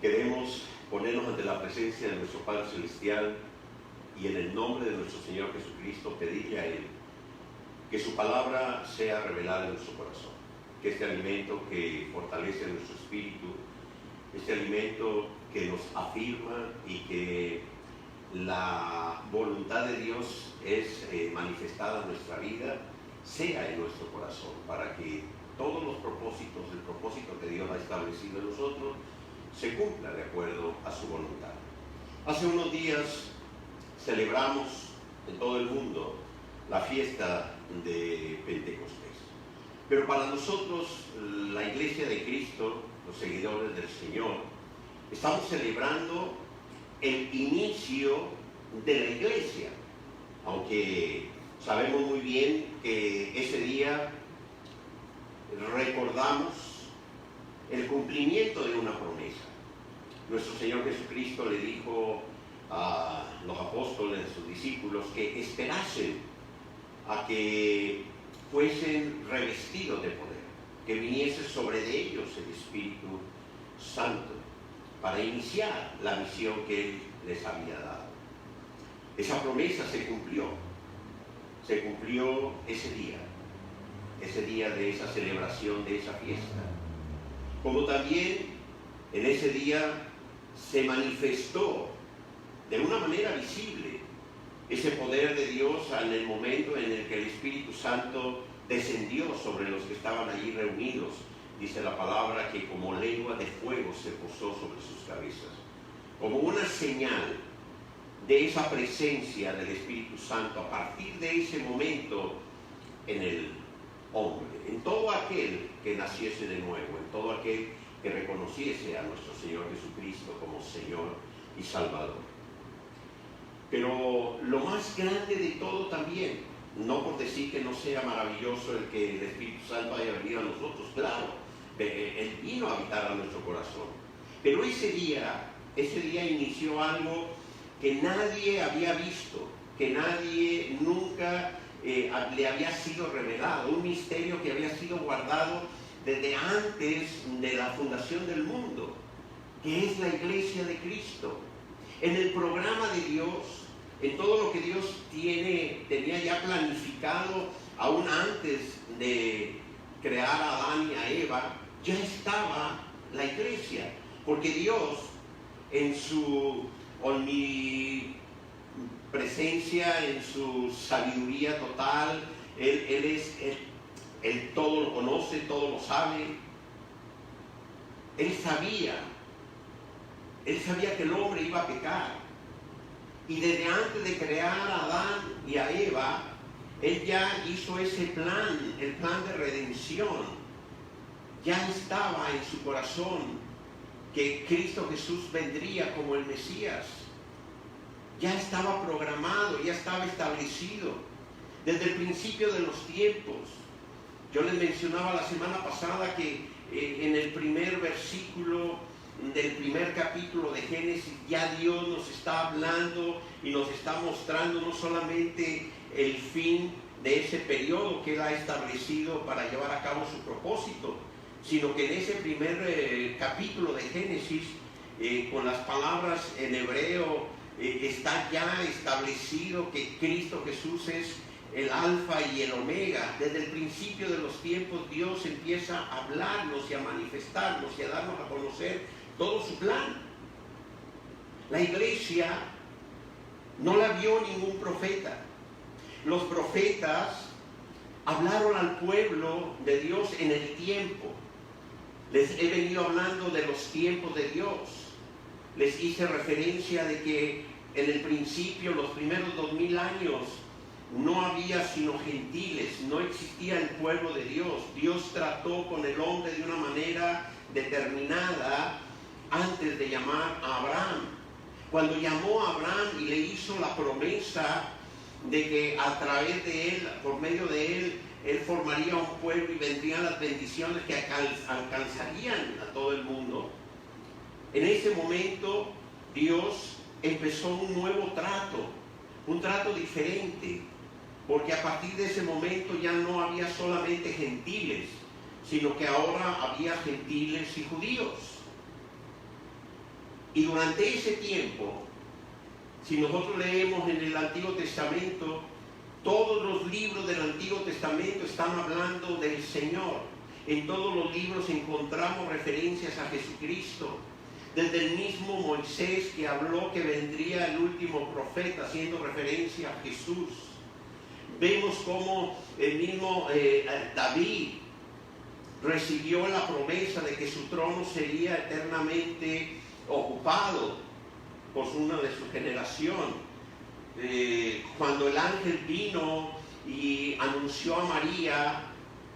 Queremos ponernos ante la presencia de nuestro Padre Celestial y en el nombre de nuestro Señor Jesucristo pedirle a Él que su palabra sea revelada en nuestro corazón, que este alimento que fortalece nuestro espíritu, este alimento que nos afirma y que la voluntad de Dios es manifestada en nuestra vida, sea en nuestro corazón, para que todos los propósitos, el propósito que Dios ha establecido en nosotros, se cumpla de acuerdo a su voluntad. Hace unos días celebramos en todo el mundo la fiesta de Pentecostés. Pero para nosotros, la Iglesia de Cristo, los seguidores del Señor, estamos celebrando el inicio de la Iglesia, aunque sabemos muy bien que ese día recordamos el cumplimiento de una promesa. Nuestro Señor Jesucristo le dijo a los apóstoles, a sus discípulos, que esperasen a que fuesen revestidos de poder, que viniese sobre de ellos el Espíritu Santo, para iniciar la misión que Él les había dado. Esa promesa se cumplió ese día de esa celebración, de esa fiesta. Como también en ese día se manifestó de una manera visible ese poder de Dios en el momento en el que el Espíritu Santo descendió sobre los que estaban allí reunidos. Dice la palabra que como lengua de fuego se posó sobre sus cabezas, como una señal de esa presencia del Espíritu Santo a partir de ese momento en el hombre, en todo aquel que naciese de nuevo, en todo aquel que reconociese a nuestro Señor Jesucristo como Señor y Salvador. Pero lo más grande de todo también, no por decir que no sea maravilloso el que el Espíritu Santo haya venido a nosotros, claro, Él vino a habitar a nuestro corazón, pero ese día inició algo que nadie había visto, que nadie nunca le había sido revelado, un misterio que había sido guardado desde antes de la fundación del mundo, que es la Iglesia de Cristo. En el programa de Dios, en todo lo que Dios tenía ya planificado, aún antes de crear a Adán y a Eva, ya estaba la Iglesia, porque Dios, en su omnipresencia, en su sabiduría total, Él todo lo conoce, todo lo sabe. Él sabía que el hombre iba a pecar. Y desde antes de crear a Adán y a Eva, Él ya hizo ese plan, el plan de redención. Ya estaba en su corazón que Cristo Jesús vendría como el Mesías. Ya estaba programado, ya estaba establecido desde el principio de los tiempos. Yo les mencionaba la semana pasada que en el primer versículo del primer capítulo de Génesis ya Dios nos está hablando y nos está mostrando no solamente el fin de ese periodo que Él ha establecido para llevar a cabo su propósito, sino que en ese primer capítulo de Génesis, con las palabras en hebreo, está ya establecido que Cristo Jesús es el alfa y el omega. Desde el principio de los tiempos Dios empieza a hablarnos y a manifestarnos y a darnos a conocer todo su plan. La Iglesia no la vio ningún profeta. Los profetas hablaron al pueblo de Dios en el tiempo. Les he venido hablando de los tiempos de Dios. Les hice referencia de que en el principio, los primeros 2000 años, no había sino gentiles, no existía el pueblo de Dios. Dios trató con el hombre de una manera determinada antes de llamar a Abraham. Cuando llamó a Abraham y le hizo la promesa de que a través de él, por medio de él, él formaría un pueblo y vendrían las bendiciones que alcanzarían a todo el mundo. En ese momento Dios empezó un nuevo trato, un trato diferente, porque a partir de ese momento ya no había solamente gentiles, sino que ahora había gentiles y judíos. Y durante ese tiempo, si nosotros leemos en el Antiguo Testamento, todos los libros del Antiguo Testamento están hablando del Señor. En todos los libros encontramos referencias a Jesucristo. Desde el mismo Moisés, que habló que vendría el último profeta, haciendo referencia a Jesús. Vemos cómo el mismo David recibió la promesa de que su trono sería eternamente ocupado por una de su generación. Cuando el ángel vino y anunció a María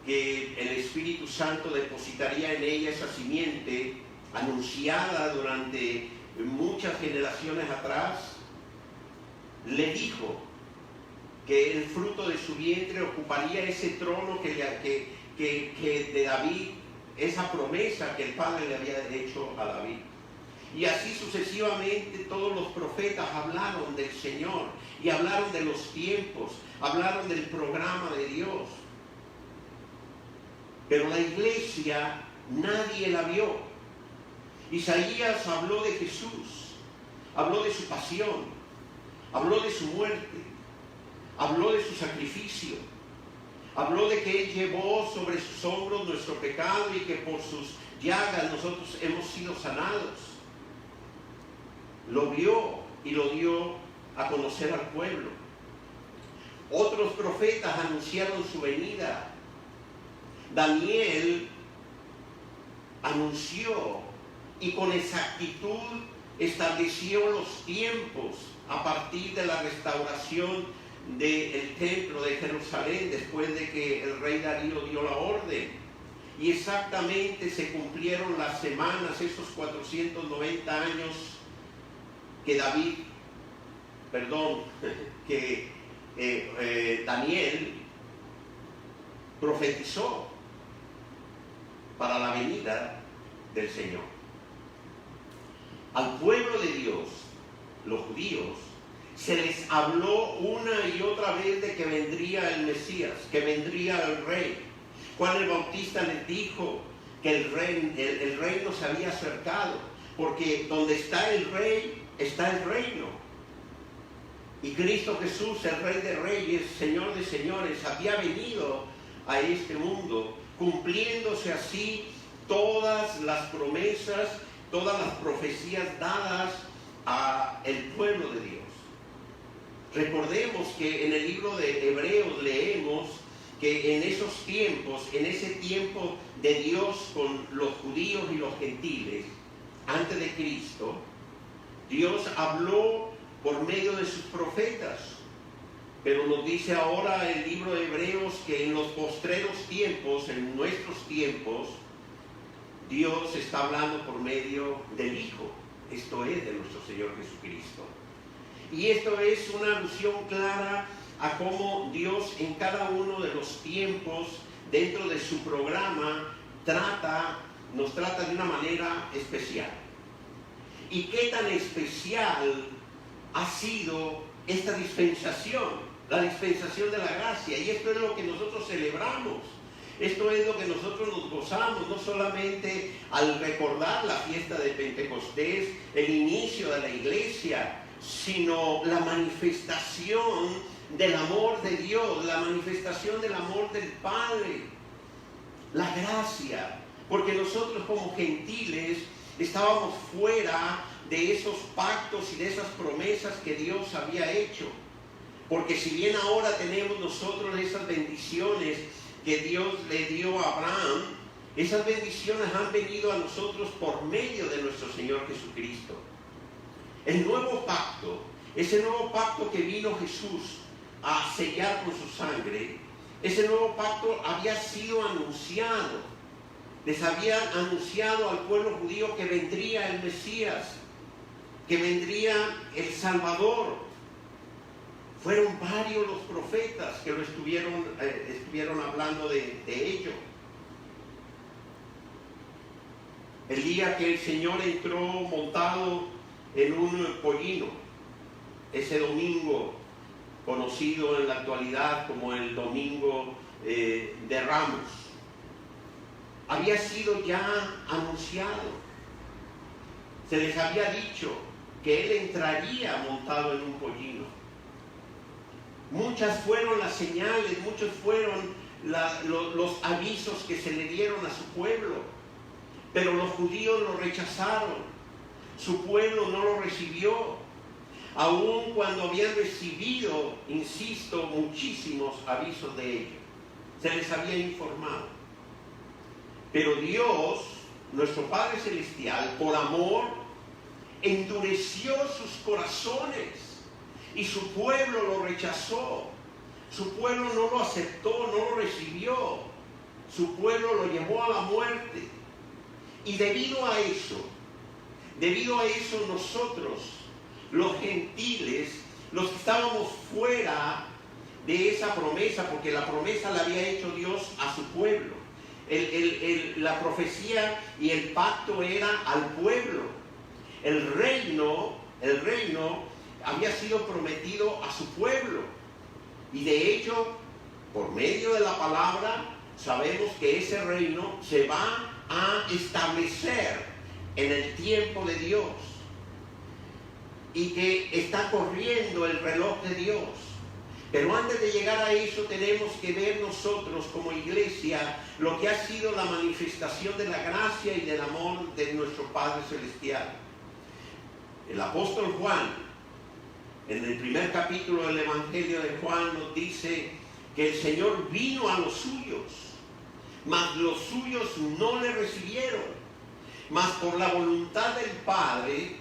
que el Espíritu Santo depositaría en ella esa simiente, anunciada durante muchas generaciones atrás, le dijo que el fruto de su vientre ocuparía ese trono que de David, esa promesa que el Padre le había hecho a David. Y así sucesivamente todos los profetas hablaron del Señor y hablaron de los tiempos, hablaron del programa de Dios. Pero la iglesia nadie la vio. Isaías habló de Jesús, habló de su pasión, habló de su muerte, habló de su sacrificio, habló de que Él llevó sobre sus hombros nuestro pecado y que por sus llagas nosotros hemos sido sanados. Lo vio y lo dio a conocer al pueblo. Otros profetas anunciaron su venida. Daniel anunció y con exactitud estableció los tiempos a partir de la restauración del templo de Jerusalén, después de que el rey Darío dio la orden. Y exactamente se cumplieron las semanas, esos 490 años que Daniel profetizó para la venida del Señor. Al pueblo de Dios, los judíos, se les habló una y otra vez de que vendría el Mesías, que vendría el Rey. Juan el Bautista les dijo que el reino se había acercado, porque donde está el Rey, está el reino. Y Cristo Jesús, el Rey de Reyes, Señor de Señores, había venido a este mundo, cumpliéndose así todas las promesas, todas las profecías dadas al pueblo de Dios. Recordemos que en el libro de Hebreos leemos que en esos tiempos, en ese tiempo de Dios con los judíos y los gentiles, antes de Cristo, Dios habló por medio de sus profetas. Pero nos dice ahora el libro de Hebreos que en los postreros tiempos, en nuestros tiempos, Dios está hablando por medio del Hijo, esto es, de nuestro Señor Jesucristo. Y esto es una alusión clara a cómo Dios en cada uno de los tiempos, dentro de su programa, nos trata de una manera especial. ¿Y qué tan especial ha sido esta dispensación? La dispensación de la gracia. Y esto es lo que nosotros celebramos. Esto es lo que nosotros nos gozamos, no solamente al recordar la fiesta de Pentecostés, el inicio de la iglesia, sino la manifestación del amor de Dios, la manifestación del amor del Padre, la gracia. Porque nosotros como gentiles estábamos fuera de esos pactos y de esas promesas que Dios había hecho. Porque si bien ahora tenemos nosotros esas bendiciones que Dios le dio a Abraham, esas bendiciones han venido a nosotros por medio de nuestro Señor Jesucristo. El nuevo pacto, ese nuevo pacto que vino Jesús a sellar con su sangre, ese nuevo pacto había sido anunciado. Les había anunciado al pueblo judío que vendría el Mesías, que vendría el Salvador. Fueron varios los profetas que lo estuvieron hablando de ello. El día que el Señor entró montado en un pollino, ese domingo conocido en la actualidad como el Domingo de Ramos, había sido ya anunciado. Se les había dicho que Él entraría montado en un pollino. Muchas fueron las señales, muchos fueron los avisos que se le dieron a su pueblo. Pero los judíos lo rechazaron. Su pueblo no lo recibió. Aun cuando habían recibido, insisto, muchísimos avisos de ello. Se les había informado. Pero Dios, nuestro Padre Celestial, por amor, endureció sus corazones y su pueblo lo rechazó. Su pueblo no lo aceptó, no lo recibió. Su pueblo lo llevó a la muerte. Y debido a eso nosotros, los gentiles, los que estábamos fuera de esa promesa, porque la promesa la había hecho Dios a su pueblo. La profecía y el pacto era al pueblo. El reino había sido prometido a su pueblo. Y de hecho, por medio de la palabra, sabemos que ese reino se va a establecer en el tiempo de Dios. Y que está corriendo el reloj de Dios. Pero antes de llegar a eso tenemos que ver nosotros como iglesia lo que ha sido la manifestación de la gracia y del amor de nuestro Padre Celestial. El apóstol Juan, en el primer capítulo del Evangelio de Juan, nos dice que el Señor vino a los suyos, mas los suyos no le recibieron. Mas por la voluntad del Padre,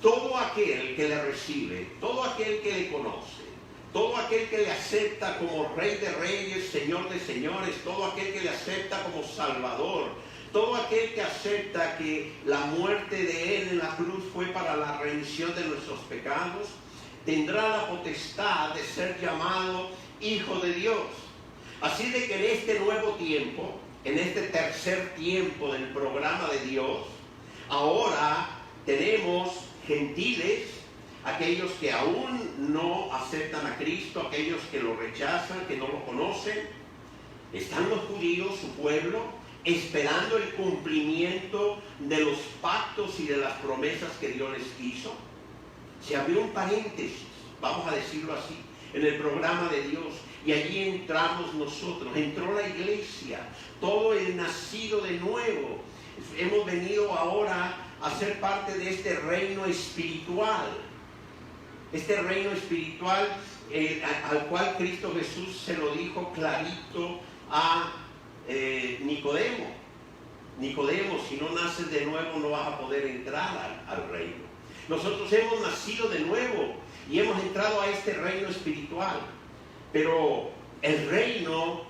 todo aquel que le recibe, todo aquel que le conoce, todo aquel que le acepta como Rey de Reyes, Señor de Señores, todo aquel que le acepta como Salvador, todo aquel que acepta que la muerte de Él en la cruz fue para la remisión de nuestros pecados, tendrá la potestad de ser llamado Hijo de Dios. Así de que en este nuevo tiempo, en este tercer tiempo del programa de Dios, ahora tenemos gentiles, aquellos que aún no aceptan a Cristo, aquellos que lo rechazan, que no lo conocen. Están los judíos, su pueblo, esperando el cumplimiento de los pactos y de las promesas que Dios les hizo. Se abrió un paréntesis, vamos a decirlo así, en el programa de Dios, y allí entramos nosotros, entró la iglesia, todo el nacido de nuevo. Hemos venido ahora a ser parte de este reino espiritual. Este reino espiritual al cual Cristo Jesús se lo dijo clarito a Nicodemo. Nicodemo, si no naces de nuevo no vas a poder entrar al reino. Nosotros hemos nacido de nuevo y hemos entrado a este reino espiritual. Pero el reino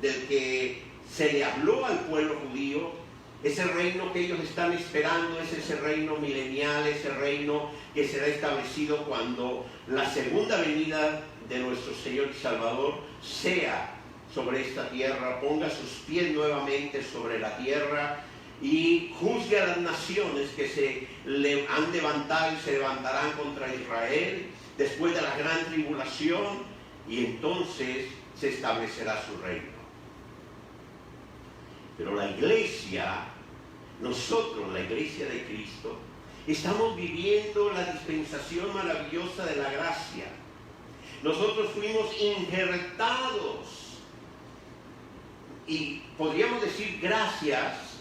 del que se le habló al pueblo judío, ese reino que ellos están esperando, es ese reino milenial, ese reino que será establecido cuando la segunda venida de nuestro Señor y Salvador sea sobre esta tierra, ponga sus pies nuevamente sobre la tierra y juzgue a las naciones que se le han levantado y se levantarán contra Israel después de la gran tribulación, y entonces se establecerá su reino. Pero la iglesia, nosotros, la iglesia de Cristo, estamos viviendo la dispensación maravillosa de la gracia. Nosotros fuimos injertados y podríamos decir gracias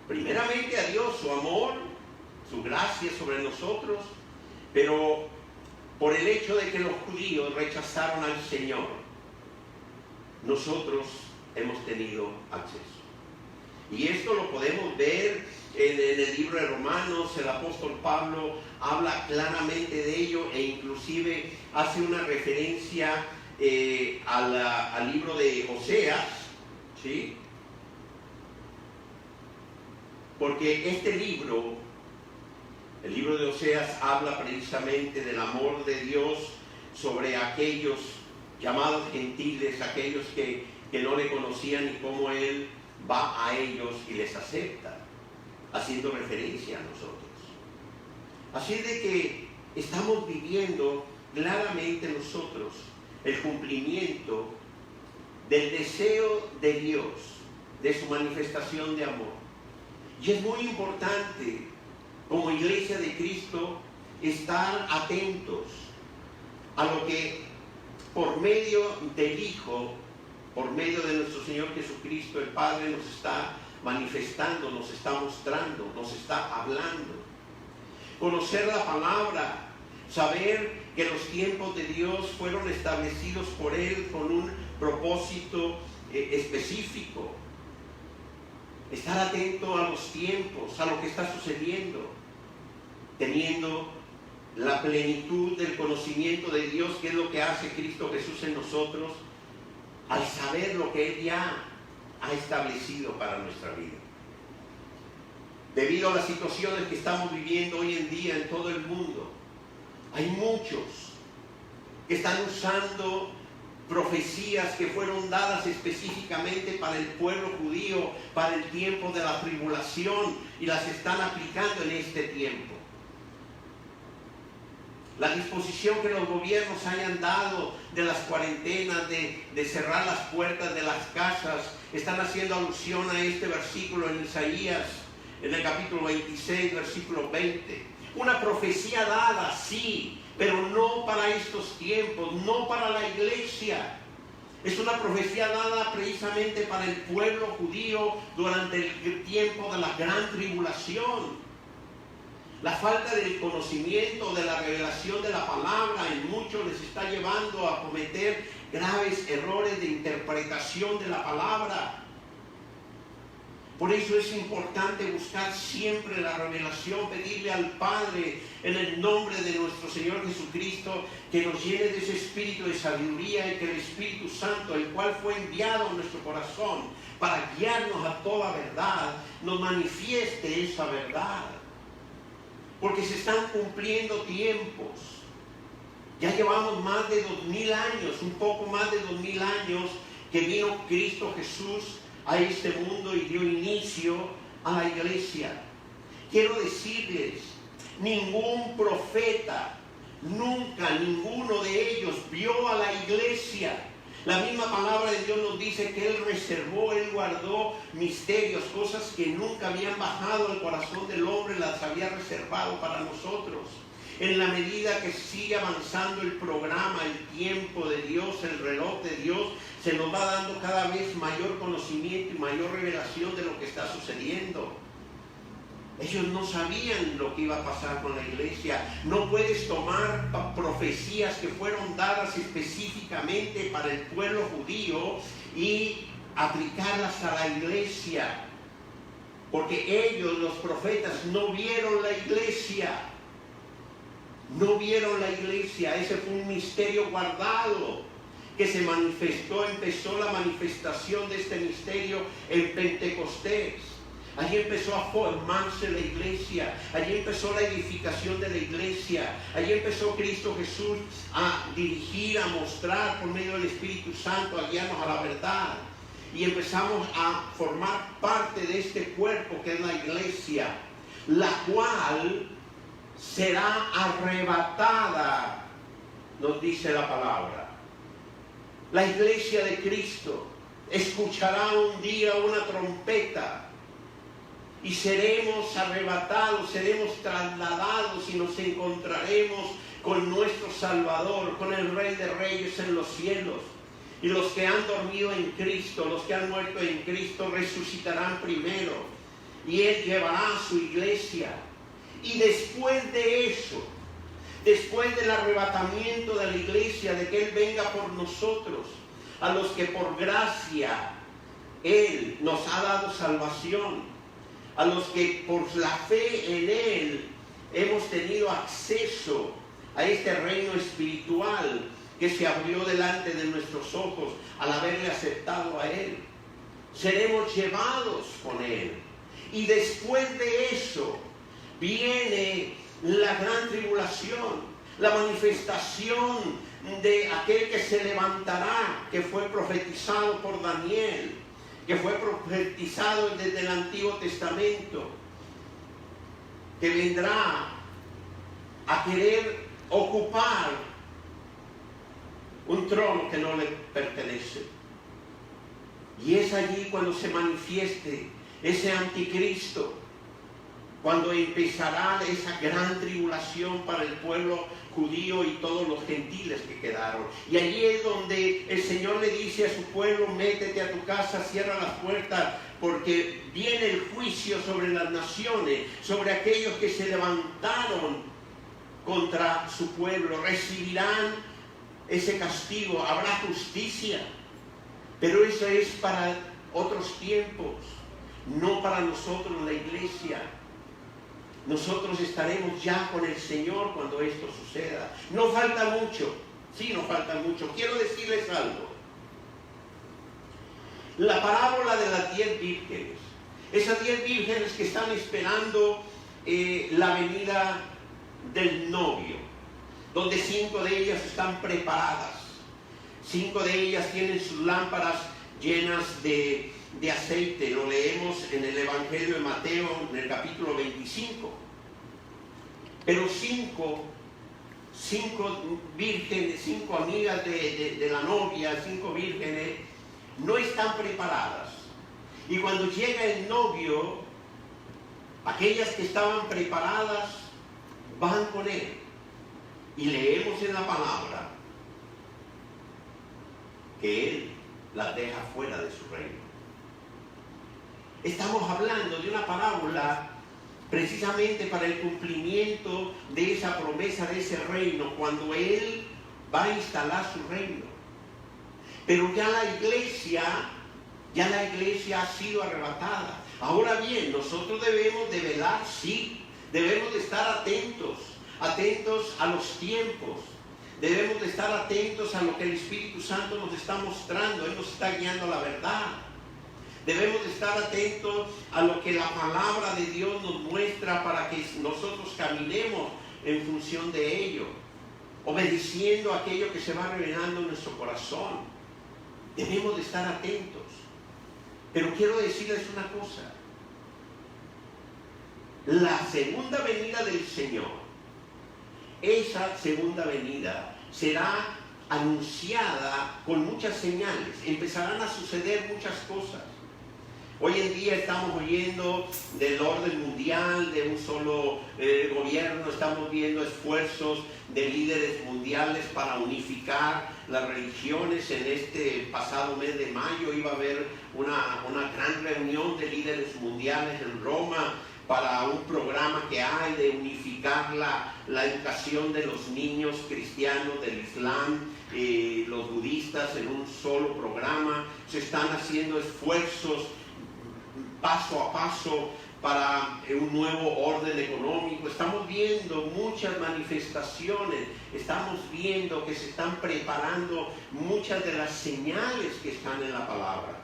primeramente a Dios, su amor, su gracia sobre nosotros, pero por el hecho de que los judíos rechazaron al Señor, nosotros hemos tenido acceso. Y esto lo podemos ver en el libro de Romanos. El apóstol Pablo habla claramente de ello e inclusive hace una referencia al libro de Oseas, ¿sí? Porque este libro, el libro de Oseas, habla precisamente del amor de Dios sobre aquellos llamados gentiles, aquellos que no le conocían, y cómo Él va a ellos y les acepta, haciendo referencia a nosotros. Así de que estamos viviendo claramente nosotros el cumplimiento del deseo de Dios, de su manifestación de amor. Y es muy importante como iglesia de Cristo, estar atentos a lo que por medio del Hijo, por medio de nuestro Señor Jesucristo, el Padre nos está manifestando, nos está mostrando, nos está hablando. Conocer la palabra, saber que los tiempos de Dios fueron establecidos por Él con un propósito específico. Estar atento a los tiempos, a lo que está sucediendo, teniendo la plenitud del conocimiento de Dios, que es lo que hace Cristo Jesús en nosotros, al saber lo que Él ya ha establecido para nuestra vida. Debido a las situaciones que estamos viviendo hoy en día en todo el mundo, hay muchos que están usando profecías que fueron dadas específicamente para el pueblo judío, para el tiempo de la tribulación, y las están aplicando en este tiempo. La disposición que los gobiernos hayan dado de las cuarentenas, de cerrar las puertas de las casas, están haciendo alusión a este versículo en Isaías, en el capítulo 26, versículo 20. Una profecía dada, sí, pero no para estos tiempos, no para la iglesia. Es una profecía dada precisamente para el pueblo judío durante el tiempo de la gran tribulación. La falta del conocimiento, de la revelación de la palabra en muchos les está llevando a cometer graves errores de interpretación de la palabra. Por eso es importante buscar siempre la revelación, pedirle al Padre en el nombre de nuestro Señor Jesucristo que nos llene de ese espíritu de sabiduría, y que el Espíritu Santo, el cual fue enviado a nuestro corazón para guiarnos a toda verdad, nos manifieste esa verdad. Porque se están cumpliendo tiempos. Ya llevamos más de 2000 años, un poco más de 2000 años que vino Cristo Jesús a este mundo y dio inicio a la iglesia. Quiero decirles, ningún profeta, nunca ninguno de ellos vio a la iglesia. La misma palabra de Dios nos dice que Él reservó, Él guardó misterios, cosas que nunca habían bajado al corazón del hombre, las había reservado para nosotros. En la medida que sigue avanzando el programa, el tiempo de Dios, el reloj de Dios, se nos va dando cada vez mayor conocimiento y mayor revelación de lo que está sucediendo. Ellos no sabían lo que iba a pasar con la iglesia. No puedes tomar profecías que fueron dadas específicamente para el pueblo judío y aplicarlas a la iglesia. Porque ellos, los profetas, no vieron la iglesia. No vieron la iglesia. Ese fue un misterio guardado que se manifestó. Empezó la manifestación de este misterio en Pentecostés. Allí empezó a formarse la iglesia, allí empezó la edificación de la iglesia, allí empezó Cristo Jesús a dirigir, a mostrar por medio del Espíritu Santo, a guiarnos a la verdad. Y empezamos a formar parte de este cuerpo que es la iglesia, la cual será arrebatada, nos dice la palabra. La iglesia de Cristo escuchará un día una trompeta, y seremos arrebatados, seremos trasladados y nos encontraremos con nuestro Salvador, con el Rey de Reyes en los cielos. Y los que han dormido en Cristo, los que han muerto en Cristo, resucitarán primero. Y Él llevará a su iglesia. Y después de eso, después del arrebatamiento de la iglesia, de que Él venga por nosotros, a los que por gracia Él nos ha dado salvación, a los que por la fe en Él hemos tenido acceso a este reino espiritual que se abrió delante de nuestros ojos al haberle aceptado a Él. Seremos llevados con Él. Y después de eso viene la gran tribulación, la manifestación de aquel que se levantará, que fue profetizado por Daniel, que fue profetizado desde el Antiguo Testamento, que vendrá a querer ocupar un trono que no le pertenece. Y es allí cuando se manifieste ese anticristo, cuando empezará esa gran tribulación para el pueblo judío y todos los gentiles que quedaron. Y allí es donde el Señor le dice a su pueblo: métete a tu casa, cierra las puertas, porque viene el juicio sobre las naciones, sobre aquellos que se levantaron contra su pueblo. Recibirán ese castigo, habrá justicia, pero eso es para otros tiempos, no para nosotros, la iglesia. Nosotros estaremos ya con el Señor cuando esto suceda. No falta mucho, sí, no falta mucho. Quiero decirles algo. La parábola de las 10 vírgenes, esas 10 vírgenes que están esperando la venida del novio, donde 5 de ellas están preparadas, 5 de ellas tienen sus lámparas llenas de aceite. Lo leemos en el Evangelio de Mateo, en el capítulo 25. Pero 5 vírgenes, 5 amigas de la novia, 5 vírgenes, no están preparadas. Y cuando llega el novio, aquellas que estaban preparadas van con él. Y leemos en la palabra que él las deja fuera de su reino. Estamos hablando de una parábola precisamente para el cumplimiento de esa promesa, de ese reino, cuando él va a instalar su reino. Pero ya la iglesia ha sido arrebatada. Ahora bien, nosotros debemos de velar, sí, debemos de estar atentos a los tiempos. Debemos de estar atentos a lo que el Espíritu Santo nos está mostrando. Él nos está guiando a la verdad. Debemos de estar atentos a lo que la palabra de Dios nos muestra para que nosotros caminemos en función de ello, obedeciendo aquello que se va revelando en nuestro corazón. Debemos de estar atentos. Pero quiero decirles una cosa. La segunda venida del Señor, esa segunda venida será anunciada con muchas señales. Empezarán a suceder muchas cosas. Hoy en día estamos oyendo del orden mundial, de un solo gobierno. Estamos viendo esfuerzos de líderes mundiales para unificar las religiones. En este pasado mes de mayo iba a haber una gran reunión de líderes mundiales en Roma para un programa que hay de unificar la educación de los niños cristianos del Islam, los budistas, en un solo programa. Se están haciendo esfuerzos paso a paso para un nuevo orden económico. Estamos viendo muchas manifestaciones, estamos viendo que se están preparando muchas de las señales que están en la palabra.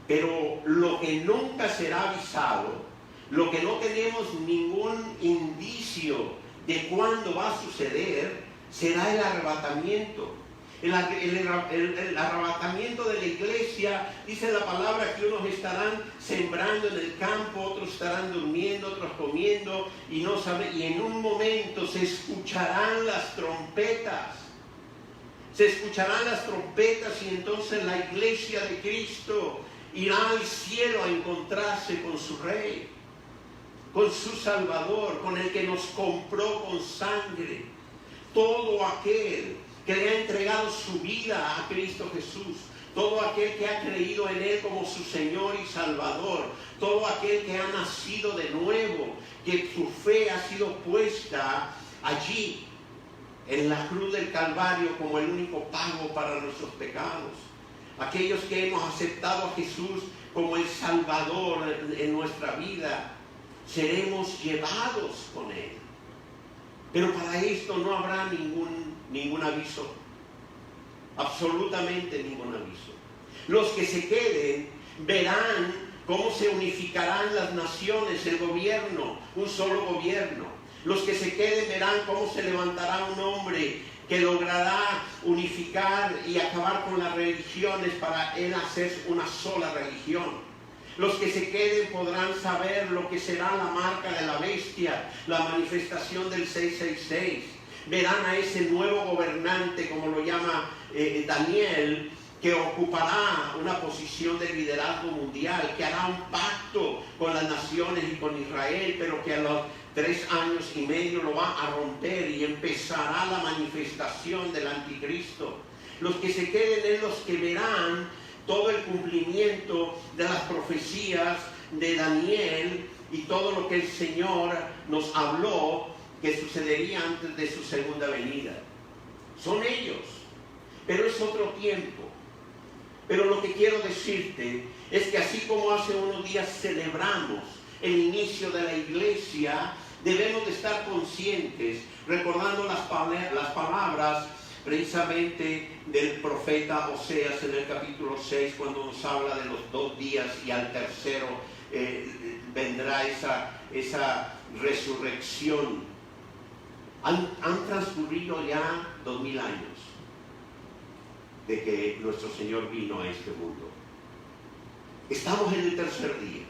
Pero lo que nunca será avisado, lo que no tenemos ningún indicio de cuándo va a suceder, será el arrebatamiento. El arrebatamiento de la iglesia, dice la palabra que unos estarán sembrando en el campo, otros estarán durmiendo, otros comiendo, y en un momento se escucharán las trompetas. Se escucharán las trompetas y entonces la iglesia de Cristo irá al cielo a encontrarse con su Rey, con su Salvador, con el que nos compró con sangre. Todo aquel que le ha entregado su vida a Cristo Jesús, todo aquel que ha creído en Él como su Señor y Salvador, todo aquel que ha nacido de nuevo, que su fe ha sido puesta allí en la cruz del Calvario como el único pago para nuestros pecados. Aquellos que hemos aceptado a Jesús como el Salvador en nuestra vida, seremos llevados con Él. Pero para esto no habrá ningún aviso, absolutamente ningún aviso. Los que se queden verán cómo se unificarán las naciones, el gobierno, un solo gobierno. Los que se queden verán cómo se levantará un hombre que logrará unificar y acabar con las religiones para él hacer una sola religión. Los que se queden podrán saber lo que será la marca de la bestia, la manifestación del 666. Verán a ese nuevo gobernante, como lo llama Daniel, que ocupará una posición de liderazgo mundial, que hará un pacto con las naciones y con Israel, pero que a los 3 años y medio lo va a romper y empezará la manifestación del anticristo. Los que se queden es los que verán todo el cumplimiento de las profecías de Daniel y todo lo que el Señor nos habló que sucedería antes de su segunda venida. Son ellos, pero es otro tiempo. Pero lo que quiero decirte es que así como hace unos días celebramos el inicio de la iglesia, debemos de estar conscientes, recordando las palabras precisamente del profeta Oseas en el capítulo 6, cuando nos habla de los 2 días y al tercero vendrá esa resurrección. Han transcurrido ya 2000 años de que nuestro Señor vino a este mundo. Estamos en el tercer día.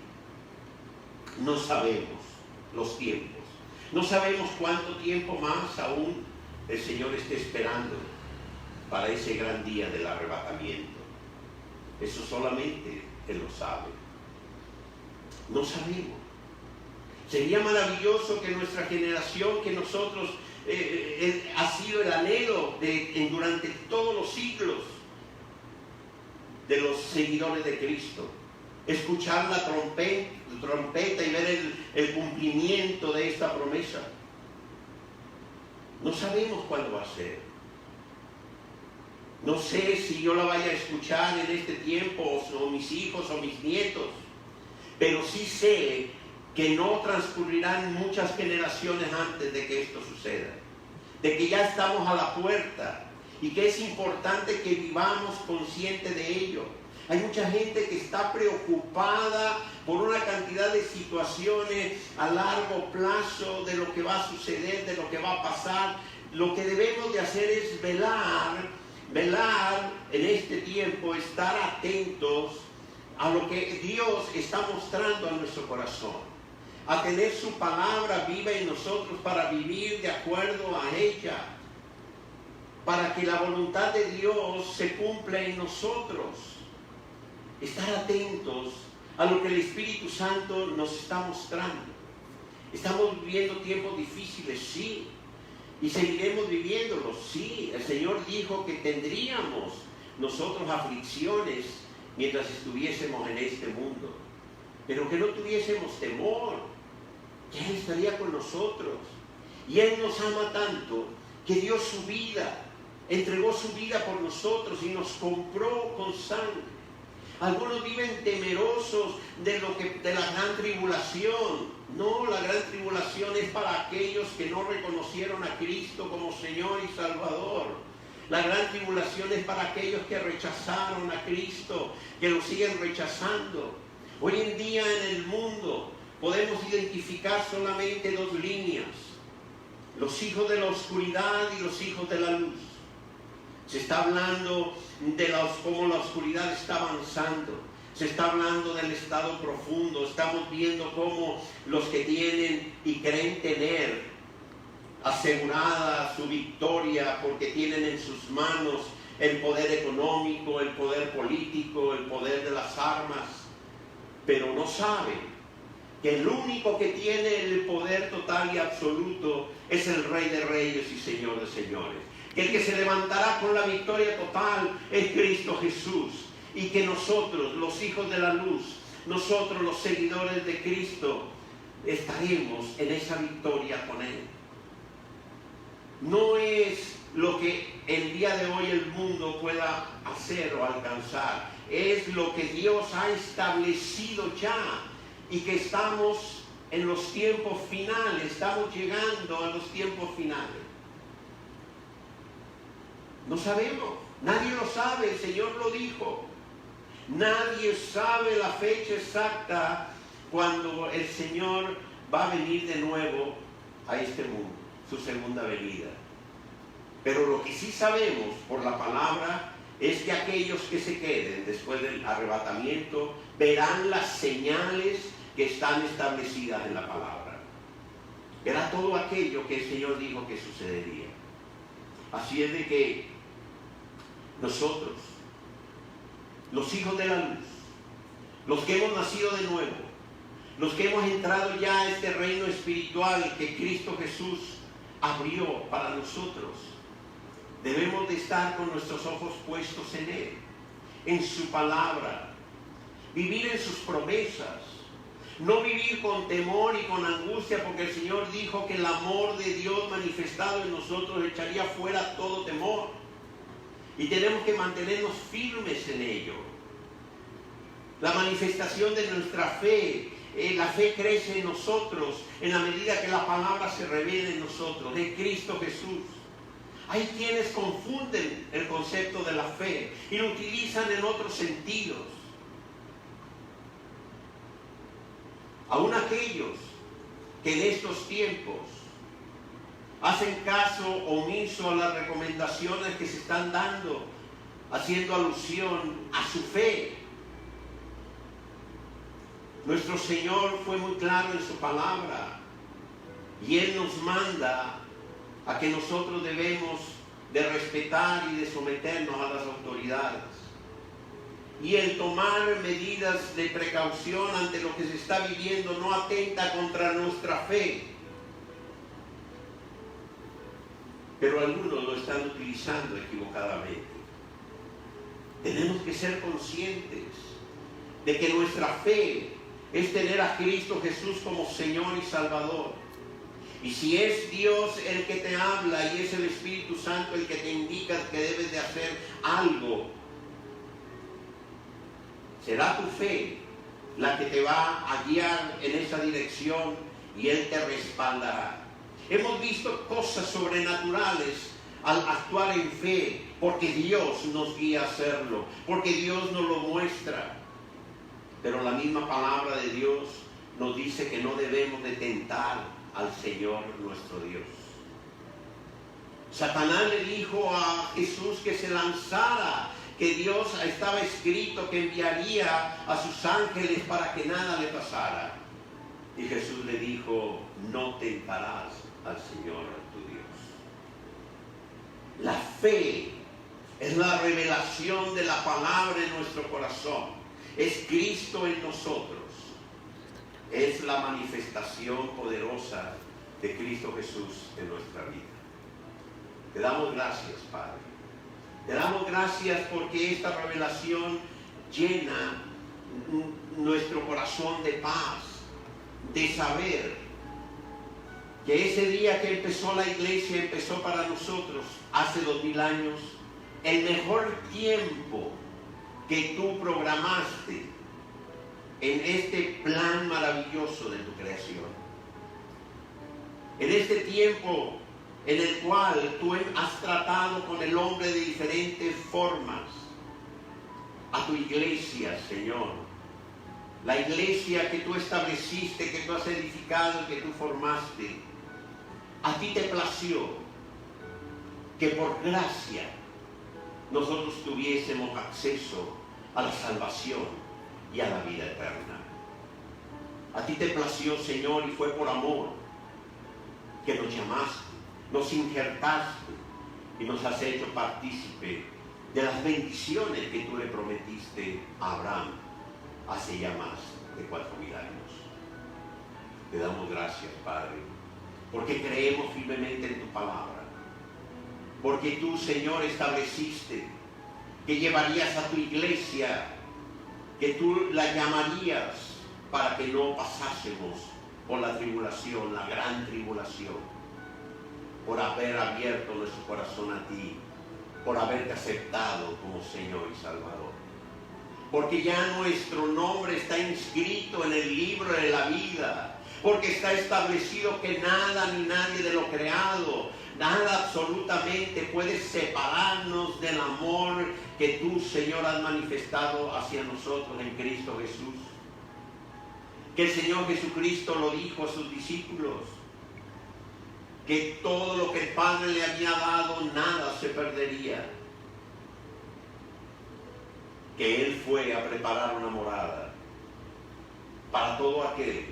No sabemos los tiempos. No sabemos cuánto tiempo más aún el Señor esté esperando para ese gran día del arrebatamiento. Eso solamente Él lo sabe. No sabemos. Sería maravilloso que nuestra generación, que nosotros ha sido el anhelo durante todos los siglos de los seguidores de Cristo, escuchar la trompeta y ver el cumplimiento de esta promesa. No sabemos cuándo va a ser. No sé si yo la vaya a escuchar en este tiempo, o mis hijos o mis nietos, pero sí sé que no transcurrirán muchas generaciones antes de que esto suceda, de que ya estamos a la puerta y que es importante que vivamos conscientes de ello. Hay mucha gente que está preocupada por una cantidad de situaciones a largo plazo de lo que va a suceder, de lo que va a pasar. Lo que debemos de hacer es velar en este tiempo, estar atentos a lo que Dios está mostrando a nuestro corazón, a tener su palabra viva en nosotros para vivir de acuerdo a ella, para que la voluntad de Dios se cumpla en nosotros. Estar atentos a lo que el Espíritu Santo nos está mostrando. Estamos viviendo tiempos difíciles, sí, y seguiremos viviéndolos, sí. El Señor dijo que tendríamos nosotros aflicciones mientras estuviésemos en este mundo, pero que no tuviésemos temor, que Él estaría con nosotros. Y Él nos ama tanto que dio su vida, entregó su vida por nosotros y nos compró con sangre. Algunos viven temerosos de la gran tribulación. No, la gran tribulación es para aquellos que no reconocieron a Cristo como Señor y Salvador. La gran tribulación es para aquellos que rechazaron a Cristo, que lo siguen rechazando. Hoy en día en el mundo podemos identificar solamente 2 líneas: los hijos de la oscuridad y los hijos de la luz. Se está hablando de cómo la oscuridad está avanzando. Se está hablando del estado profundo. Estamos viendo cómo los que tienen y creen tener asegurada su victoria porque tienen en sus manos el poder económico, el poder político, el poder de las armas, pero no saben que el único que tiene el poder total y absoluto es el Rey de Reyes y Señor de Señores. El que se levantará con la victoria total es Cristo Jesús, y que nosotros, los hijos de la luz, nosotros los seguidores de Cristo, estaremos en esa victoria con Él. No es lo que el día de hoy el mundo pueda hacer o alcanzar, es lo que Dios ha establecido ya, y que estamos en los tiempos finales, estamos llegando a los tiempos finales. No sabemos, nadie lo sabe, el Señor lo dijo. Nadie sabe la fecha exacta cuando el Señor va a venir de nuevo a este mundo, su segunda venida. Pero lo que sí sabemos por la palabra es que aquellos que se queden después del arrebatamiento verán las señales que están establecidas en la palabra. Verá todo aquello que el Señor dijo que sucedería. Así es de que nosotros los hijos de la luz, los que hemos nacido de nuevo, los que hemos entrado ya a este reino espiritual que Cristo Jesús abrió para nosotros, debemos de estar con nuestros ojos puestos en Él, en su palabra, vivir en sus promesas, no vivir con temor y con angustia, porque el Señor dijo que el amor de Dios manifestado en nosotros echaría fuera todo temor. Y tenemos que mantenernos firmes en ello. La manifestación de nuestra fe, la fe crece en nosotros en la medida que la palabra se revela en nosotros, de Cristo Jesús. Hay quienes confunden el concepto de la fe y lo utilizan en otros sentidos. Aún aquellos que en estos tiempos hacen caso omiso a las recomendaciones que se están dando, haciendo alusión a su fe. Nuestro Señor fue muy claro en su palabra y Él nos manda a que nosotros debemos de respetar y de someternos a las autoridades. Y el tomar medidas de precaución ante lo que se está viviendo no atenta contra nuestra fe. Pero algunos lo están utilizando equivocadamente. Tenemos que ser conscientes de que nuestra fe es tener a Cristo Jesús como Señor y Salvador. Y si es Dios el que te habla y es el Espíritu Santo el que te indica que debes de hacer algo, será tu fe la que te va a guiar en esa dirección y Él te respaldará. Hemos visto cosas sobrenaturales al actuar en fe, porque Dios nos guía a hacerlo, porque Dios nos lo muestra. Pero la misma palabra de Dios nos dice que no debemos de tentar al Señor nuestro Dios. Satanás le dijo a Jesús que se lanzara, que Dios estaba escrito que enviaría a sus ángeles para que nada le pasara. Y Jesús le dijo, no tentarás al Señor tu Dios. La fe es la revelación de la palabra en nuestro corazón. Es Cristo en nosotros. Es la manifestación poderosa de Cristo Jesús en nuestra vida. Te damos gracias, Padre. Te damos gracias porque esta revelación llena nuestro corazón de paz, de saber que ese día que empezó la iglesia, empezó para nosotros hace 2000 años, el mejor tiempo que tú programaste en este plan maravilloso de tu creación. En este tiempo en el cual tú has tratado con el hombre de diferentes formas, a tu iglesia, Señor. La iglesia que tú estableciste, que tú has edificado, que tú formaste. A ti te plació que por gracia nosotros tuviésemos acceso a la salvación y a la vida eterna. A ti te plació, Señor, y fue por amor que nos llamaste, nos injertaste y nos has hecho partícipe de las bendiciones que tú le prometiste a Abraham hace ya más de 4000 años. Te damos gracias, Padre, porque creemos firmemente en tu palabra, porque tú, Señor, estableciste que llevarías a tu iglesia, que tú la llamarías para que no pasásemos por la tribulación, la gran tribulación, por haber abierto nuestro corazón a ti, por haberte aceptado como Señor y Salvador. Porque ya nuestro nombre está inscrito en el libro de la vida, porque está establecido que nada ni nadie de lo creado, nada absolutamente puede separarnos del amor que tú, Señor, has manifestado hacia nosotros en Cristo Jesús. Que el Señor Jesucristo lo dijo a sus discípulos, que todo lo que el Padre le había dado, nada se perdería. Que Él fue a preparar una morada para todo aquel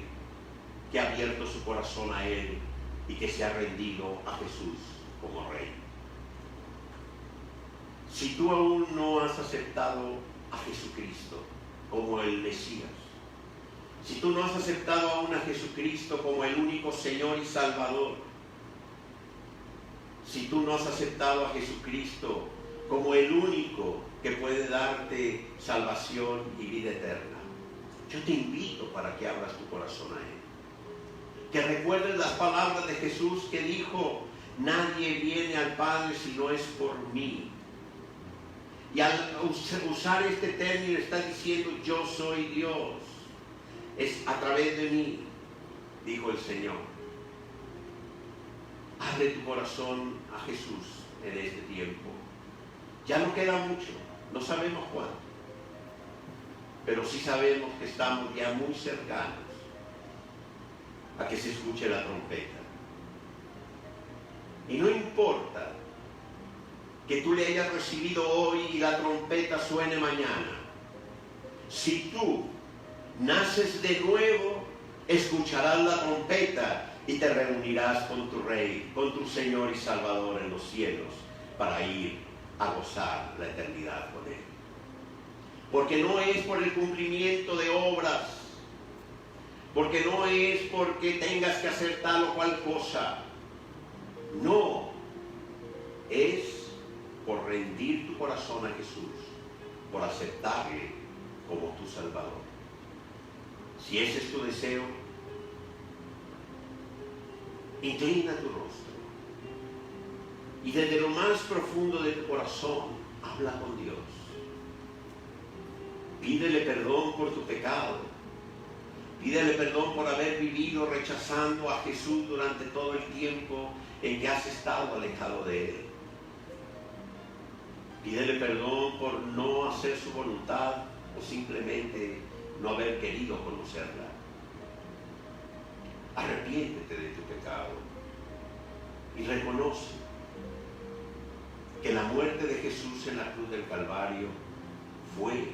que ha abierto su corazón a Él y que se ha rendido a Jesús como Rey. Si tú aún no has aceptado a Jesucristo como el Mesías, si tú no has aceptado aún a Jesucristo como el único Señor y Salvador, si tú no has aceptado a Jesucristo como el único que puede darte salvación y vida eterna, yo te invito para que abras tu corazón a Él. Que recuerdes las palabras de Jesús que dijo: nadie viene al Padre si no es por mí. Y al usar este término está diciendo: yo soy Dios. Es a través de mí, dijo el Señor. Abre tu corazón a Jesús en este tiempo. Ya no queda mucho, no sabemos cuánto, pero sí sabemos que estamos ya muy cercanos a que se escuche la trompeta. Y no importa que tú le hayas recibido hoy y la trompeta suene mañana. Si tú naces de nuevo, escucharás la trompeta y te reunirás con tu Rey, con tu Señor y Salvador en los cielos, para ir a gozar la eternidad con Él. Porque no es por el cumplimiento de obras, porque no es porque tengas que hacer tal o cual cosa. No, es por rendir tu corazón a Jesús, por aceptarle como tu Salvador. Si ese es tu deseo, inclina tu rostro y desde lo más profundo de tu corazón habla con Dios. Pídele perdón por tu pecado. Pídele perdón por haber vivido rechazando a Jesús durante todo el tiempo en que has estado alejado de Él. Pídele perdón por no hacer su voluntad o simplemente no haber querido conocerla. Arrepiéntete de tu pecado y reconoce que la muerte de Jesús en la cruz del Calvario fue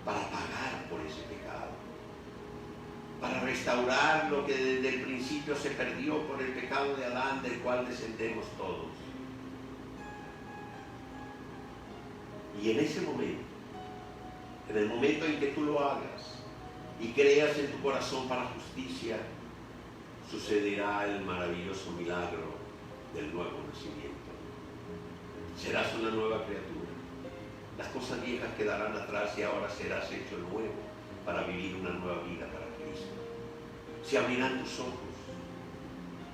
para pagar por ese pecado, para restaurar lo que desde el principio se perdió por el pecado de Adán, del cual descendemos todos. Y en ese momento, en el momento en que tú lo hagas y creas en tu corazón para justicia, sucederá el maravilloso milagro del nuevo nacimiento. Serás una nueva criatura. Las cosas viejas quedarán atrás y ahora serás hecho nuevo para vivir una nueva vida para Cristo. Se abrirán tus ojos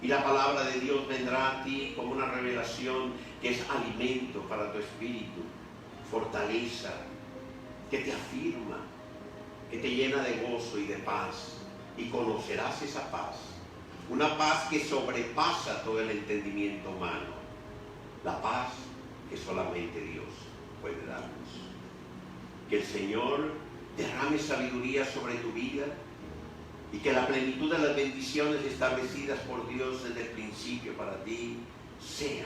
y la palabra de Dios vendrá a ti como una revelación que es alimento para tu espíritu, fortaleza, que te afirma, que te llena de gozo y de paz, y conocerás esa paz, una paz que sobrepasa todo el entendimiento humano, la paz que solamente Dios puede darnos. Que el Señor derrame sabiduría sobre tu vida y que la plenitud de las bendiciones establecidas por Dios desde el principio para ti sean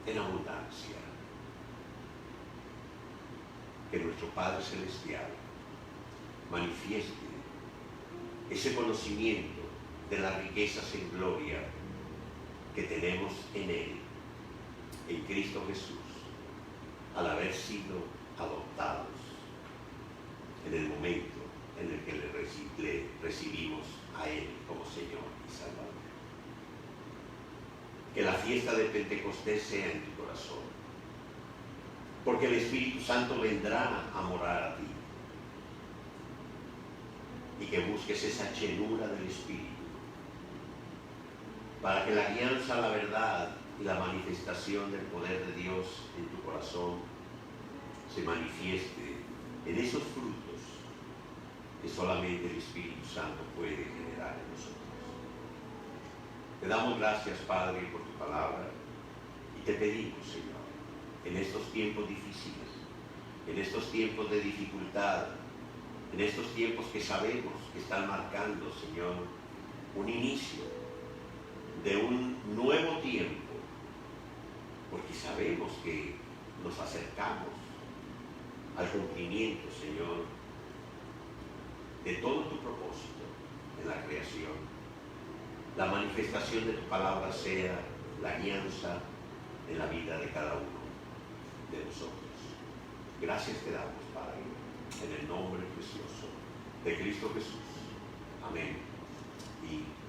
en abundancia. Que nuestro Padre Celestial manifieste ese conocimiento de las riquezas en gloria que tenemos en Él, en Cristo Jesús, al haber sido adoptados en el momento en el que le recibimos a Él como Señor y Salvador. Que la fiesta de Pentecostés sea en tu corazón, porque el Espíritu Santo vendrá a morar a ti, y que busques esa llenura del Espíritu, para que la guianza a la verdad y la manifestación del poder de Dios en tu corazón se manifieste en esos frutos que solamente el Espíritu Santo puede generar en nosotros. Te damos gracias, Padre, por tu palabra, y te pedimos, Señor, en estos tiempos difíciles, en estos tiempos de dificultad, en estos tiempos que sabemos que están marcando, Señor, un inicio de un nuevo tiempo, porque sabemos que nos acercamos al cumplimiento, Señor, de todo tu propósito en la creación. La manifestación de tu palabra sea la guianza en la vida de cada uno de nosotros. Gracias te damos, Padre, en el nombre precioso de Cristo Jesús. Amén y